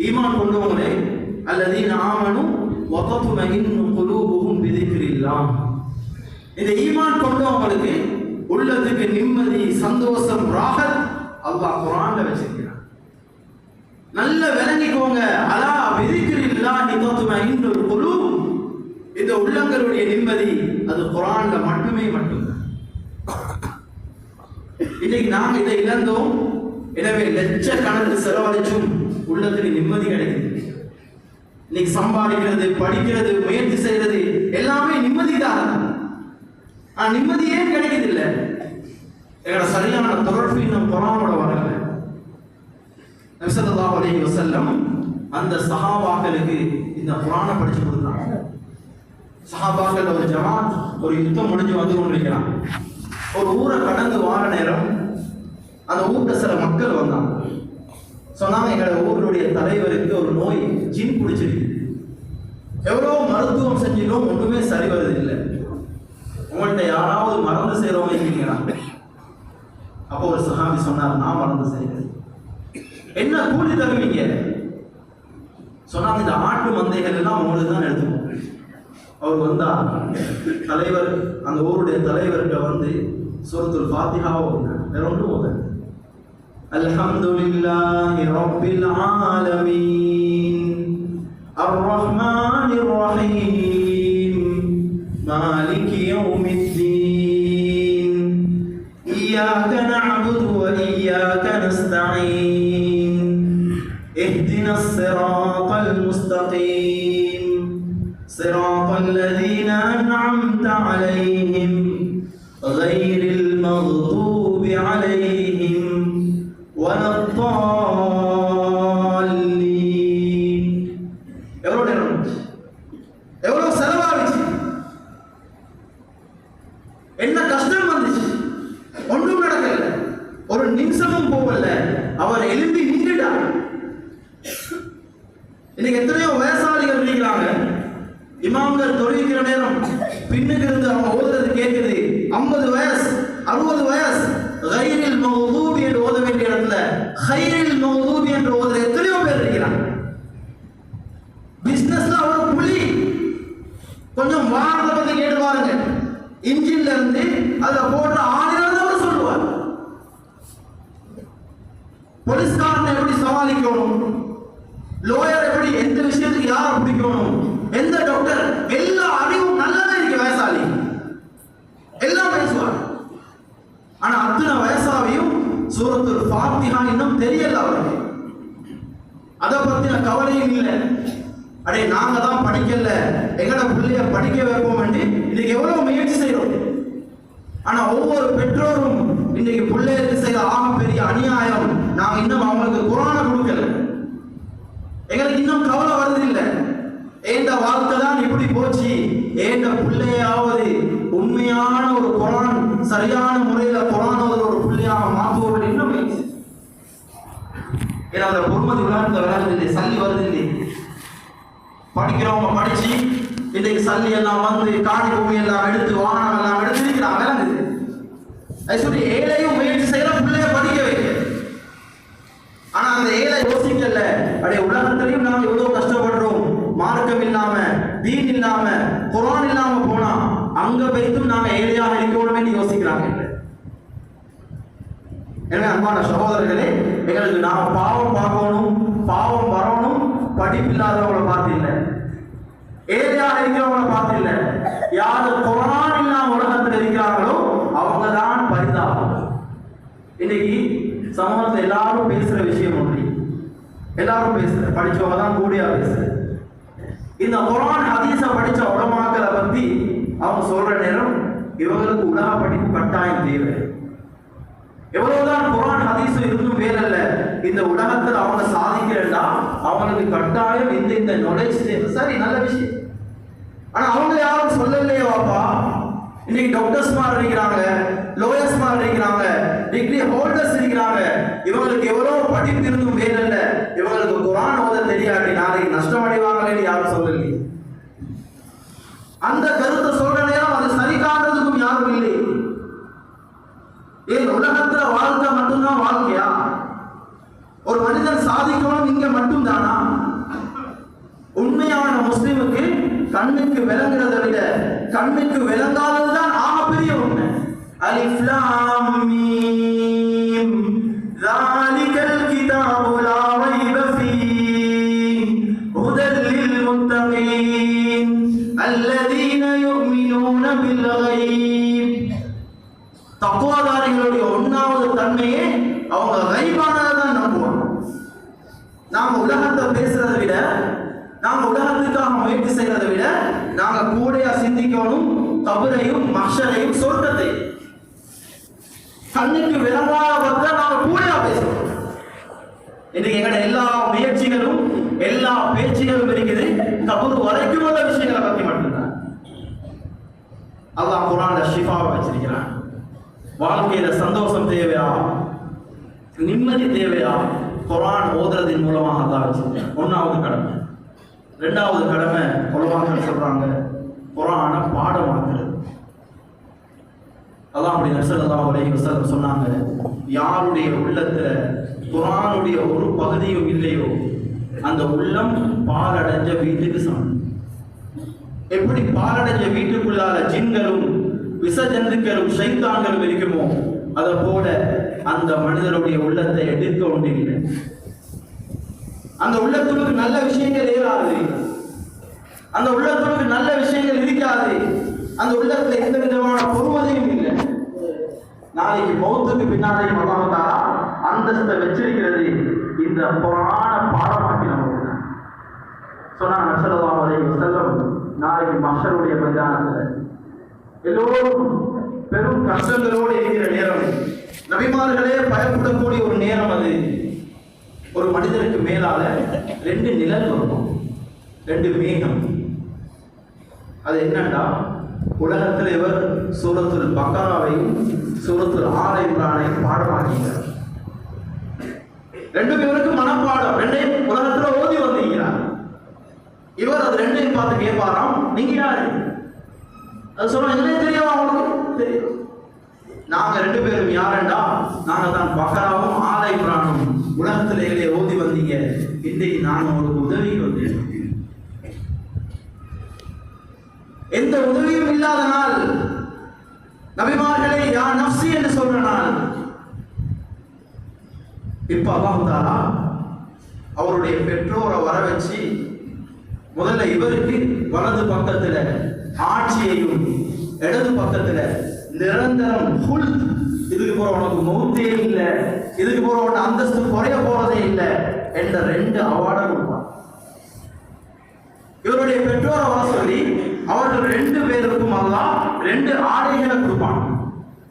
ஈமான் கொண்டவங்களே, அல்லதீன ஆமனூ வ தத்மஇன்னு குலூபுஹும் பிதிக்ரில்லாஹ். இந்த ஈமான் கொண்டவங்களுக்கு உள்ளத்துக்கு நிம்மதி, சந்தோஷம், ராஹத் அல்லாஹ் குர்ஆன்ல வச்சிருக்கிறான். நல்ல விளங்கிக்கோங்க. அலா பிதிக்ரில்லாஹி தத்மஇன்னுல் குலூப். இந்த உள்ளங்களுடைய நிம்மதி அது குர்ஆன்ல மட்டும்தான். இன்னைக்கு நாங்க இதை இழந்தோம். எனவே லட்சக்கணக்கு செலவழிச்சும் உள்ளத்துக்கு நிம்மதி கிடைக்குது. இன்னைக்கு சம்பாதிக்கிறது, படிக்கிறது, முயற்சி செய்யறது எல்லாமே நிம்மதி தான். நிம்மதி ஏன் கிடைக்குது இல்ல? எங்களோட சரியான தொடர்பு இன்னும் குர்ஆனோட வரல. நபி ஸல்லல்லாஹு அலைஹி வஸல்லம் அந்த சஹாபாக்களுக்கு இந்த குர்ஆனை படிச்சு கொடுத்தாங்க. சஹாபாக்கள் ஒரு ஜமாத் ஒரு யுத்தம் முடிஞ்சு வந்து கொண்டிருக்கிறான். ஒரு ஊரை கடந்து வார நேரம் அந்த ஊர்ல சில மக்கள் வந்தாங்க. சொன்னாங்க, எங்களோட ஊருடைய தலைவருக்கு ஒரு நோய், ஜின் பிடிச்சிருக்கு, எவ்வளவு மருத்துவம் செஞ்சிடும் ஒன்றுமே சரி வருது இல்லை, உங்கள்கிட்ட யாராவது மருந்து செய்யறவங்க இருக்கீங்களா? அப்போ ஒரு சஹாபி சொன்னார், நான் மருந்து செய்கிறேன். என்ன கூலி தருவீங்க? சொன்னாங்க, இந்த ஆட்டு மந்தைகள் எல்லாம் உங்களுக்கு தான் எடுத்துக்கணும். அவர் வந்தா தலைவர், அந்த ஊருடைய தலைவர்கிட்ட வந்து சூரத்துல் ஃபாத்திஹா ஓதுனார். வேற ஒன்றும் ஓதுனார். அல்ஹம்துலில்லாஹி ரப்பில் ஆலமீன் அர்ரஹ்மானிர் ரஹீம் மாலிகி யௌமித்தீன் இய்யாக நஅபுது வ இய்யாக நஸ்தஈன் இஹ்தினஸ் ஸிராத்தல் முஸ்தகீம் ஸிராத்தல் லதீன அன்அம்த அலைஹிம் கய்ரில் மக்தூபி அலைஹிம் வலத்தால்லீன். எவ்வளவு நேரம், எவ்வளவு செலவாகிச்சு, என்ன கஷ்டம் வந்துச்சு, ஒன்றும் நடக்கல, ஒரு நிமிஷமும் போகல, அவர் எழுப்பி நின்றுட்டார். இன்னைக்கு எத்தனையோ வயசாளிகள் இருக்கிறாங்க, இமாம்கள் தொழுகிற நேரம் பின்னுக்கு இருந்து அவங்க ஓதுறது கேட்குது, 50 வயசு 60 வயசு, கைரில் மௌதூபி என்று ஓத வேண்டிய இடத்துல கைரில் மௌதூபி என்று ஓதுற எத்தனையோ பேர் இருக்கிறாங்க. பிசினஸ்ல அவர் புலி. கொஞ்சம் வாரத்தை பத்தி கேட்டு பாருங்க, இன்ஜின்ல இருந்து அதுல போடுற ஆணிலிருந்து அவர் சொல்லுவார். போலீஸ்காரனை எப்படி சமாளிக்கணும், லோயர் எப்படி, எந்த விஷயத்துக்கு யாரை பிடிக்கணும், எந்த டாக்டர், எல்லா அறிவும் நல்லதே இருக்கு. வயசாளி எல்லாம் பேசுவார். ஆனா அத்தனை வயசாவையும் சூரத்துல் ஃபாத்திஹா இன்னும் தெரியல அவருக்கு. அதை பத்தின கவலையும் இல்லை. அடே நாங்க தான் படிக்கல, எங்கட பிள்ளைய படிக்க வைப்போம் என்று இன்னைக்கு எவ்வளவு முயற்சி செய்யறோம். ஆனா ஒவ்வொரு பெற்றோரும் இன்னைக்கு பிள்ளைகளுக்கு செய்யற ஆக பெரிய அநியாயம், நாங்க இன்னும் அவங்களுக்கு குர்ஆனை கொடுக்கல. எங்களுக்கு இன்னும் கவலை வருது இல்லை, ஏண்ட வாழ்க்கை தான் இப்படி போச்சு, ஏண்ட பிள்ளையாவது உண்மையான ஒரு குர்ஆன் சரியான முறையில குர்ஆன் ஒரு பிள்ளையாக மாற்றுவோம் இன்னும் முயற்சி. ஏன்னா அந்த பொறுமதி உலகத்துல விளையாடுது இல்லை, சல்லி வருது இல்லை. படிக்கிறவங்க படிச்சு இன்னைக்கு சல்லி எல்லாம் வந்து காணி பூமி எல்லாம் எடுத்து வாகனம் எல்லாம் எடுத்து இருக்கிறாங்க விளங்குது. அது சொல்லி ஏழையும் முயற்சி செய்யற பிள்ளைய படிக்க வைக்க. ஆனா அந்த ஏழை யோசிக்கல, அப்படியே உலகத்திலையும் நாம எவ்வளவு கஷ்டப்படுறோம், மார்க்கம் இல்லாம தீன் இல்லாம குர்ஆன் இல்லாம போனா அங்க வைத்தும் நாம ஏழையாக இருக்கணும்னு யோசிக்கிறாங்க. எனவே அன்பான சகோதரர்களே, எங்களுக்கு நாம பாவம் பார்க்கணும், பாவம் வரணும், படிப்பு இல்லாதவங்களை பார்த்து இல்லை, ஏழையாக இருக்கிறவங்களை பார்த்து இல்லை. யாரு குர்ஆன் இல்லாம உலகத்தில் இருக்கிறாங்களோ அவங்க தான் பரிதாபம். இன்னைக்கு சமூகத்தில் எல்லாரும் பேசுற விஷயம் ஒன்று, எல்லாரும் பேசுற படிச்சவங்க தான் கூடியா பேசுற. இந்த குர்ஆன் ஹதீஸ படிச்ச உலமாக்களை பத்தி அவங்க சொல்ற நேரம் இவங்களுக்கு உலக படிப்பு கட்டாயம் தேவை. எவ்வளவுதான் குர்ஆன் ஹதீஸ் இருந்தும் வேறல்ல, இந்த உலகத்தில் அவங்க சாதிக்கிறா அவங்களுக்கு கட்டாயம் இந்த நாலேஜ் தேவை. சரி, நல்ல விஷயம். ஆனா அவங்க யாரும் சொல்லலையே வாப்பா. இன்னைக்கு டாக்டர்ஸ் மாதிரி இருக்கிறாங்க, லோயர்ஸ் மாதிரி இருக்கிறாங்க, டிகிரி ஹோல்டர்ஸ் இருக்கிறாங்க, இவங்களுக்கு எவ்வளவு படிப்பு இருந்தும் வேறல்ல, இவங்களுக்கு குர்ஆன் ஓத தெரியாது, நாளைக்கு நஷ்டம் அடைவாங்களேன்னு யாரும் சொல்லலையே. அந்த கருத்தை சொல்ற நேரம் அது சரி காண்றதுக்கும் யாரும் இல்லை. ஏன் உலகத்துல வாழ்க்கை மட்டும்தான் வாழ்க்கையா? ஒரு மனிதன் சாதிக்கணும் இங்க மட்டும் தானா? உண்மையான முஸ்லிமுக்கு கண்ணுக்கு விளங்குறதை விட கண்ணுக்கு விளங்காததுதான் ஆகப்பெரிய உண்மை. அலிஃப் லாம் மீம் ஸாலிகல் கிதாபு லா ரைப ஃபீஹி ஹுதல் லில் முத்தகீன் அல்லதீன யுமினூன பில் கைப். தக்வாதாரிகளுடைய ஒன்றாவது தன்மையே அவங்க கைபானதை தான் நம்புவாங்க. நாம உலகத்தை பேசுறதை விட, நாம உலகத்துக்காக முயற்சி செய்யறதை விட நாங்க கூடையா சிந்திக்கணும் கபரையும் மஹ்ஷரையும் சொர்க்கத்தை. கண்ணுக்கு விளங்காத நாம கூடையா பேசணும். இன்னைக்கு எங்கட எல்லா முயற்சிகளும் எல்லா பேச்சுகளும் இருக்குது கபர் வரைக்கும் உள்ள விஷயங்களை பத்தி மட்டும்தான். அல்லாஹ் குர்ஆன்ல ஷிஃபாவை வச்சிருக்கிறான். வாழ்க்கையில சந்தோஷம் தேவையா, நிம்மதி தேவையா, குர்ஆன் ஓதுறதின் மூலமாக அல்லாஹ் வச்சிருக்கான். ஒன்றாவது கடமை. ரெண்டாவது கடமை உலமாக்கள் சொல்றாங்க, குர்ஆனை பாடமாக்குறது. அல்லாஹ் அப்படி ஸல்லல்லாஹு அலைஹி வஸல்லம் சொன்னாங்க, யாருடைய உள்ளத்துல குர்ஆனுடைய ஒரு பகுதியும் இல்லையோ அந்த உள்ளம் பாலடைஞ்ச வீட்டுக்கு சமம். எப்படி பாலடைஞ்ச வீட்டுக்குள்ளால ஜின்களும் விசஜந்துக்களும் ஷைத்தான்களும் இருக்குமோ அதை போல அந்த மனிதனுடைய உள்ளத்தை எடுக்க ஒன்றில்லை. அந்த உள்ளத்துக்கு நல்ல விஷயங்கள் ஏறாது, அந்த உள்ளத்துக்கு நல்ல விஷயங்கள் இருக்காது, அந்த உள்ளத்துல எந்த விதமான பொறுமதியும் இல்லை. நாளைக்கு மௌத்துக்கு பின்னாலேயும் அல்லாஹ் தஆலா அந்தஸ்தை வச்சிருக்கிறது இந்த குர்ஆன பாடமாக்கி நமக்கு சொன்னாங்க ஸல்லல்லாஹு அலைஹி வஸல்லம். நாளைக்கு மஹ்ஷருடைய மைதானத்துல எல்லோரும் பெரும் கஷ்டங்களோடு இருக்கிற நேரம், நபிமார்களே பயப்படக்கூடிய ஒரு நேரம். அது ஒரு மனிதனுக்கு மேலால 2 நிழல் வரும், 2 மேகம். அது என்னன்னா, உலகத்தில் இவர் சூரத்துல் பக்கராவையும் சூரத்துல் ஆல இம்ரானையும் பாடமாக்கிறார். 2 பேருக்கு மனப்பாடம், 2 உலகத்துல ஓதி வந்திருக்கிறார். இவர் அது 2 பார்த்து கேட்பாராம், நீங்க யாரு? அது சொல்ல எங்களுக்கு தெரியும், அவங்களுக்கு தெரியும். நாங்க 2 பேரும் யாருண்டா, நாங்க தான் பக்கராவும் ஆல இம்ரானும் உலகத்திலே ஓதி வந்தீங்க. இன்றைக்கு நான் உங்களுக்கு உதவிக்கு வந்தேன். எந்த உதவியும் இல்லாத நாள், நபிமார்களே யா நஃப்ஸி என்று சொல்ற நாள். இப்ப அல்லாஹ் தஆலா அவருடைய பெற்றோரை வர வச்சு முதல்ல இவருக்கு வலது பக்கத்துல ஆட்சியையும் இடது பக்கத்துல நிரந்தரம் ஹுல், இதுக்கு போற உனக்கு மௌத்தே இல்லை, இதுக்கு போற உனக்கு அந்தஸ்து குறைய போறதே இல்லை என்ற 2 அவார்டை கொடுப்பான். இவருடைய பெற்றோரை வர சொல்லி அவர்கள் 2 பேருக்கும் அல்லாஹ் 2 ஆடைகளை கொடுப்பான்.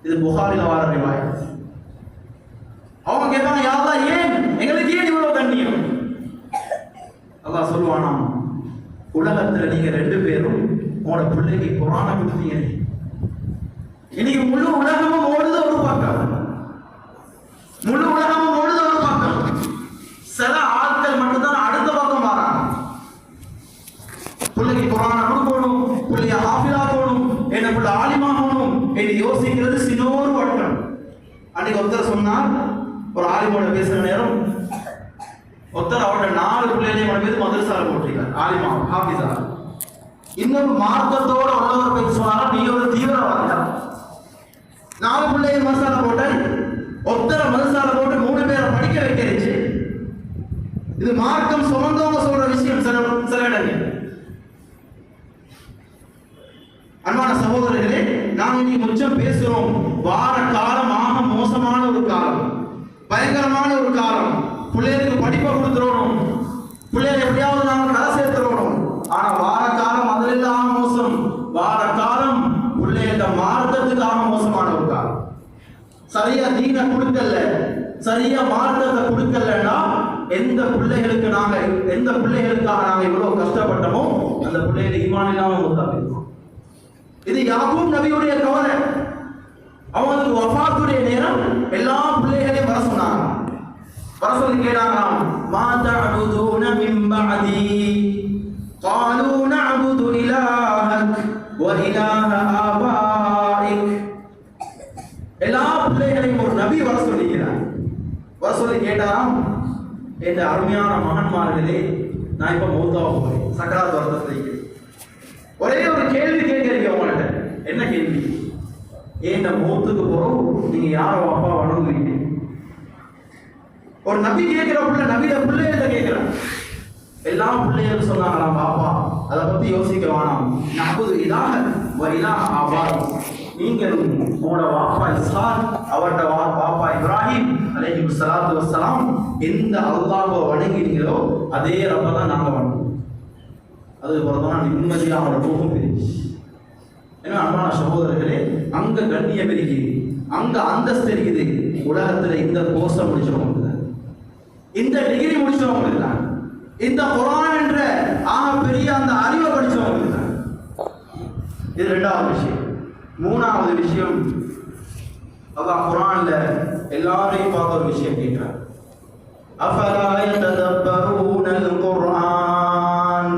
இது புகாரில வர ரிவாயத். அவங்க கேட்பாங்க, யா அல்லாஹ் ஏன் எங்களுக்கு ஏன் இவ்வளவு கண்ணியம்? அல்லாஹ் சொல்லுவானாம், உலகத்துல நீங்க 2 பேரும் உங்களோட பிள்ளைக்கு குர்ஆனை கொடுத்தீங்க. இன்னைக்கு முழு உலகமும் ஓடுது ஒரு பக்கம், முழு உலகமும் ஓடுது ஒரு பக்கம். சில ஆட்கள் மட்டும்தான் அடுத்த பக்கம் வராங்க. பிள்ளைக்கு குர்ஆனை கொடுக்கணும், பிள்ளைய ஹாஃபிலாக்கணும், என்ன பிள்ளை ஆலிமாகணும் என்று யோசிக்கிறது சின்னோரு வட்டம். அன்னைக்கு ஒருத்தர் சொன்னார், ஒரு ஆலிமோட பேசுற நேரம் ஒருத்தர் அவரோட 4 பிள்ளைகளையும் பேர் மதரசால போட்டிருக்கார், ஆலிமா ஹாஃபிஸா. இன்னொரு மார்க்கத்தோட உள்ளவர் போய் சொன்னாரா, நீ ஒரு தீவிரவாதியா. 4 பிள்ளைகள் மதரசால போட்ட, ஒருத்தரை மதரசால போட்டு 3 பேரை படிக்க வைக்கிறச்சு. இது மார்க்கம் சுமந்தவங்க சொல்ற விஷயம். சில இடங்கள் அன்பான சகோதரர்களே, நாங்கள் இன்னைக்கு கொஞ்சம் பேசுறோம். வார காலம் ஆக மோசமான ஒரு காலம், பயங்கரமான ஒரு காலம். பிள்ளைகளுக்கு படிப்பை கொடுத்துடணும், பிள்ளைகளை எப்படியாவது நாங்கள் கரை சேர்த்துடணும். ஆனா வார காலம் அதில் இல்லாம மோசம். வார காலம் பிள்ளைகள மார்க்கத்துக்காக மோசமான ஒரு காலம். சரியா தீனை கொடுக்கல, சரியா மார்க்கத்தை கொடுக்கலன்னா எந்த பிள்ளைகளுக்காக நாங்க இவ்வளவு கஷ்டப்பட்டோமோ அந்த பிள்ளைகளை ஈமான் இல்லாம முத்தாப்பிருக்கோம். இது யாக்கூப் நபியுடைய கவலை. அவங்களுக்கு வஃபாத்துடைய நேரம் எல்லா பிள்ளைகளையும் வர சொன்னாங்க. வர சொல்லி கேட்டாங்களாம், மா தஅபுதூன மின் பஅதி قالوا نعبد إلهك وإله آبائك. எல்லா பிள்ளைகளையும் ஒரு நபி வர சொல்லிக்கிறார். வர சொல்லி கேட்டாராம், இந்த அருமையான மகன்மார்களே, நான் இப்ப மௌத்தாக போறேன், சக்கராத் வரத்தில் ஒரே ஒரு கேள்வி கேட்கிறீங்க உங்கள்கிட்ட. என்ன கேள்வி? ஏன் மௌத்துக்கு போறோம், நீங்க யாரோ அப்பா வணங்குவீங்க? ஒரு நபி கேட்கிற பிள்ளை நபியில பிள்ளைகிட்ட கேட்கிறான். எல்லா பிள்ளைகளும் சொன்னாங்களாம், பாப்பா அதை பத்தி யோசிக்க வேணாம், நபுது இலாஹ வ இலாஹ ஆபாஇ. நீங்களும் உங்களோட வாப்பா இஸ்ஹாக், அவரோட வாப்பா இப்ராஹிம் அலைஹி ஸலாத்து வஸ்ஸலாம் எந்த அல்லாஹ்வை வணங்கினீங்களோ அதே ரப்ப தான் நாங்க வணங்குவோம். அது போலதான் நிம்மதியாக அவனோட ரூஹும் பிரிச்சு. ஏன்னா அன்பான சகோதரர்களே, அங்க கண்ணியம் இருக்குது, அங்க அந்தஸ்து இருக்குது. உலகத்துல இந்த கோர்ஸை முடிச்சவங்க, இந்த டிகிரி முடிச்சவங்க இருக்காங்க, இந்த குர்ஆன் என்ற ஆக பெரிய அந்த அறிவை படிச்சவங்க இருக்காங்க. இது 2வது விஷயம். மூணாவது விஷயம், அல்லாஹ் குர்ஆன்ல எல்லாரையும் பார்த்த ஒரு விஷயம் கேட்கிறார். அஃபலா யததப்பரூனல் குர்ஆன்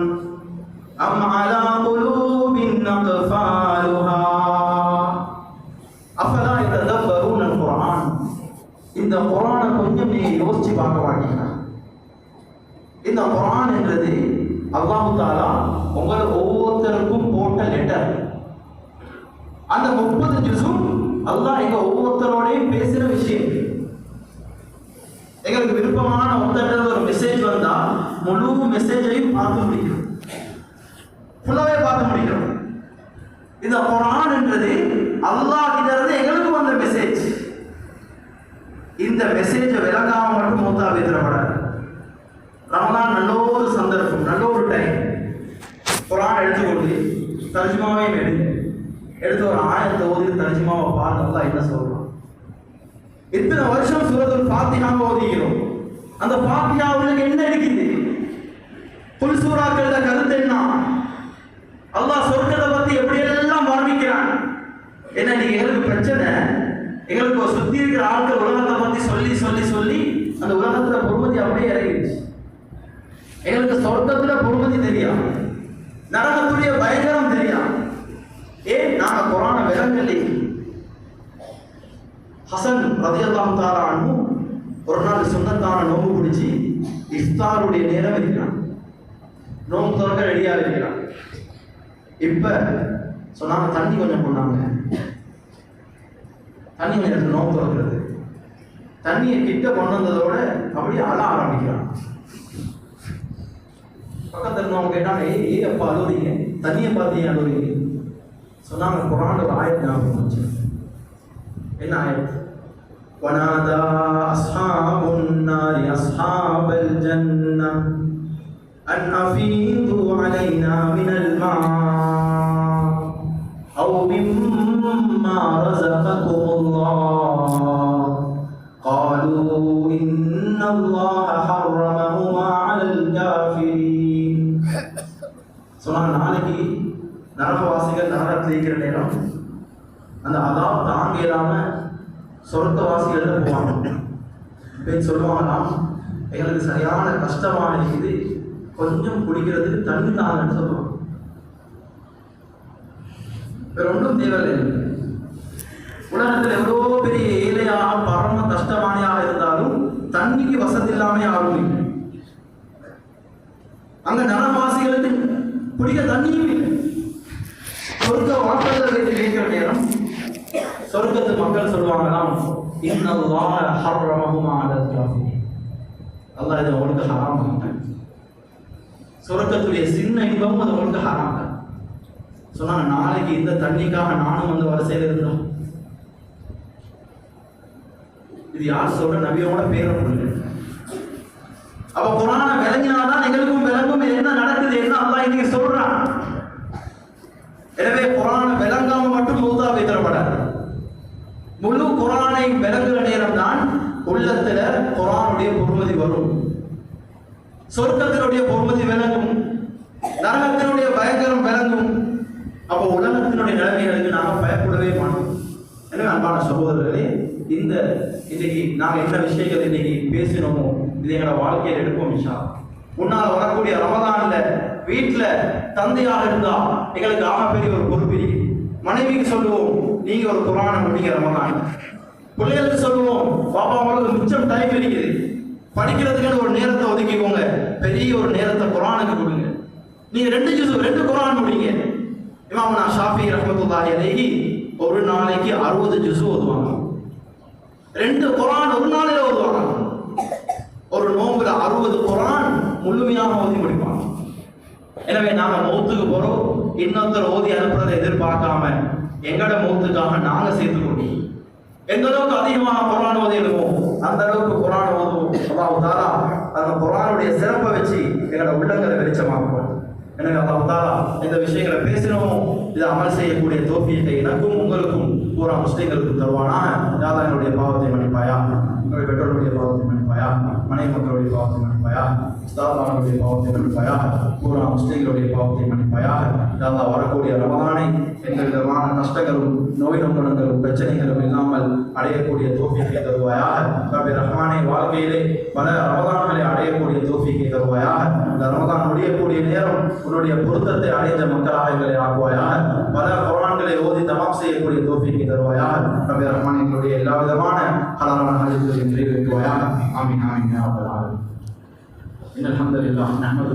அம் அலா குலூபின் அக்ஃபாலுஹா. அஃபலா யததப்பரூனல் குர்ஆன், இந்த குர்ஆனை கொஞ்சம் நீங்க யோசிச்சு பார்க்க மாட்டீங்களா? இந்த குர்ஆன் என்றது அல்லாஹ் தஆலா உங்களை ஒவ்வொருத்தருக்கும் போட்ட லெட்டர். அந்த 30 ஜுஸும் அல்லாஹ் எங்க ஒவ்வொருத்தரோடையும் பேசுற விஷயம். எங்களுக்கு விருப்பமான ஒருத்தர் ஒரு மெசேஜ் வந்தா முழு மெசேஜையும் பார்த்து முடிக்கிறோம், ஃபுல்லாவே பார்த்து முடிக்கிறோம். இந்த குர்ஆன் என்றது அல்லாஹ் கிட்ட இருந்து எங்களுக்கு வந்த மெசேஜ். இந்த மெசேஜை விளங்காம மட்டும் மூத்தா விதிரப்படாது. ரமலான் நல்ல ஒரு சந்தர்ப்பம், நல்ல ஒரு டைம். குர்ஆன் எடுத்துக்கொண்டு தர்ஜுமாவையும் எடுத்து ஒரு ஆயத்தை ஓதி தர்ஜுமாவை பார்த்தா என்ன சொல்றோம். இத்தனை வருஷம் சூரத்துல் ஃபாத்திஹாவை ஓதிக்கிறோம். அந்த ஃபாத்திஹாவுக்கு என்ன இருக்குது? குல் சூராக்களோட கருத்து என்ன? அல்லாஹ் சொர்க்கத்தை பத்தி எப்படி எல்லாம் வர்ணிக்கிறான். என்ன நீங்க எங்களுக்கு பிரச்சனை, எங்களுக்கு சுத்தி இருக்கிற ஆட்கள் உலகத்தை பத்தி சொல்லி சொல்லி சொல்லி அந்த உலகத்துல பொறுமதி அப்படியே இறங்கிடுச்சு. எங்களுக்கு சொர்க்கத்துல பொறுமதி தெரியும், நரகத்துடைய பயங்கரம் தெரியும். ஏன் நாங்க குர்ஆனை விளங்கலை. ஹசன் ரலியல்லாஹு தஆலா அன்ஹு ஒரு நாள் சுன்னத்தான நோன்பு பிடிச்சி இஃப்தாருடைய நேரம் இருக்கிறான், நோன்பு திறக்க ரெடியா இருக்கிறான். இப்ப சொன்னாங்க தண்ணி கொஞ்சம் கொண்டாங்க. தண்ணி கொஞ்சம் எடுத்து நோன்பு திறக்கிறது. தண்ணியை கிட்ட கொண்டு வந்ததோட அப்படியே அழ ஆரம்பிக்கிறான். பக்கத்துல இருந்தவங்க கேட்டாங்க, ஏ அப்பா அழுவீங்க, தண்ணியை பார்த்து ஏன் அழுவீங்க? சொன்னாங்க குர்ஆன்ல ஒரு ஆயத் ஞாபகம் வந்துச்சு. என்ன ஆயத்? வனாதா அஸ்ஹாபுன் நாரி அஸ்ஹாபல் ஜன்னah அன் அஃபீது அலைனா மினல் மா அவ் மிம்மா ரஸககுமுல்லாஹ் قالوا إن الله حرمهما على الكافرين. சொன்னாங்க நாளைக்கு நரகவாசிகள் நரகத்தில் இருக்கிற நேரம் அந்த அதாப் தாங்க இல்லாம சொர்க்கவாசிகள் போவாங்க. போய் சொல்லுவாங்களாம், எங்களுக்கு சரியான கஷ்டமா இருக்குது, கொஞ்சம் குடிக்கிறதுக்கு தண்ணி தாங்கன்னு சொல்லுவாங்க. வேற ஒன்றும் தேவையில்லை. உலகத்தில் எவ்வளோ பெரிய ஏழையாக பரம கஷ்டமானியாக இருந்தாலும் தண்ணிக்கு வசதி இல்லாம யாரும் இல்லை. அங்க நரகவாசிகளுக்கு குடிக்க தண்ணியும் இல்லை. சொர்க்க வாசல்ல வைத்து கேட்கிற நேரம் சொர்க்கத்து மக்கள் சொல்லுவாங்களாம், இன்னல்லாஹ ஹர்ரமஹுமா அலல் காஃபிரீன். அல்லாஹ் இதை உங்களுக்கு ஹராம் பண்ணிட்டான். சொர்க்கத்துடைய சின்ன இன்பமும் அது உங்களுக்கு ஹராம் தான். சொன்னாங்க நாளைக்கு இந்த தண்ணிக்காக நானும் வந்து வரிசையில் இருந்தோம். இது யார் சொல்ற? நபியோட பேரை சொல்லுங்க. அப்ப குர்ஆனை விளங்கினாதான் எங்களுக்கும் விளங்கும் என்ன நடக்குது, என்ன அல்லாஹ் இன்னைக்கு சொல்றான். எனவே குர்ஆனை விளங்காம மட்டும் மூத்தா வைத்திரப்படாது. முழு குர்ஆனை விளங்குற நேரம் தான் உள்ளத்துல குர்ஆனுடைய பொறுமதி வரும், சொர்க்கத்தினுடைய பொறுமதி விளங்கும், நரகத்தினுடைய பயங்கரம் விளங்கும். அப்போ உலகத்தினுடைய நிலைமைகளுக்கு நாங்கள் பயப்படவே மாட்டோம். எனவே அன்பான சகோதரர்களே, இன்னைக்கு நாங்கள் என்ன விஷயங்கள் இன்னைக்கு பேசினோமோ இது எங்களோட வாழ்க்கையில் எடுப்போம். இன்ஷா முன்னால் வரக்கூடிய ரமதான்ல வீட்டுல தந்தையாக இருந்தா எங்களுக்கு ஆகப்பெரிய ஒரு பொறுப்பு. மனைவிக்கு சொல்லுவோம், நீங்க ஒரு குர்ஆனை முடிங்க ரமதான். பிள்ளைகளுக்கு சொல்லுவோம், பாப்பா உங்களுக்கு மிச்சம் டைம் இருக்குது, படிக்கிறதுக்கு ஒரு நேரத்தை ஒதுக்கிக்கோங்க, பெரிய ஒரு நேரத்தை குர்ஆனுக்கு கொடுங்க. நீங்க 2 குர்ஆன் முடிங்க. இமாம் ஷாஃபி ரஹ்மத்துல்லாஹி அலைஹி ஒரு நாளைக்கு 60 ஜுஸ் ஓதுவாங்க. 2 குர்ஆன் ஒரு நாளையில ஓதுவாங்க. ஒரு நோம்புல 60 குர்ஆன் முழுமையாக ஓதி முடிப்பாங்க. எனவே நாம மௌத்துக்கு போறோம், இன்னொருத்தர் ஓதி அனுப்புறதை எதிர்பார்க்காம எங்கட மௌத்துக்காக நாங்க சேர்த்து கொண்டோம். எந்த அளவுக்கு அதிகமாக குர்ஆன் ஓதிடுவோம் அந்த அளவுக்கு குர்ஆன் ஓதுவோம். அல்லாஹ் தஆலா அந்த குர்ஆனுடைய சிறப்பை வச்சு எங்களோட உள்ளங்களை வெளிச்சமாக்குவோம். எனவே அல்லாஹ் தஆலா இந்த விஷயங்களை பேசினோமோ இதை அமல் செய்யக்கூடிய தௌஃபீகை எனக்கும் உங்களுக்கும் பூரா முஸ்லிம்களுக்கும் தருவானா. யா அல்லாஹ் என்னுடைய பாவத்தை மன்னிப்பாயா, என்னுடைய பெற்றோருடைய பாவத்தை மன்னிப்பாயா. மனைவி மக்களுடைய பாவத்தை மன்னிப்பாயாக, உஸ்தாத்மார்களுடைய பாவத்தை மன்னிப்பாயாக, பூரா முஸ்லிம்களுடைய பாவத்தை மன்னிப்பாயாக. அல்லாஹ் வரக்கூடிய ரமலானை எந்த விதமான கஷ்டங்களும் நோய் நொங்கங்களும் பிரச்சனைகளும் இல்லாமல் அடையக்கூடிய தௌஃபீக்கை தருவாயாக. ரப்பி ரஹ்மானே, வாழ்க்கையிலே பல ரமலான்களை அடையக்கூடிய தௌஃபீக்கை தருவாயாக. இந்த ரமலான் முடியக்கூடிய நேரம் உன்னுடைய பொருத்தத்தை அடைந்த மக்களாக எங்களை ஆக்குவாயாக. பல குர்ஆன்களை ஓதி தமாம் செய்யக்கூடிய தௌஃபீக்கை தருவாயாக. ரப்பி ரஹ்மானே, எங்களுடைய எல்லா விதமான ஹலாலான ஹாஜத்துகளையும் நிறைவேற்றுவாயாக. ஆமீன் ஆமீன் யா ரப்பல் ஆலமீன். இன்னல் ஹம்தலில்லாஹ் நஹ்மது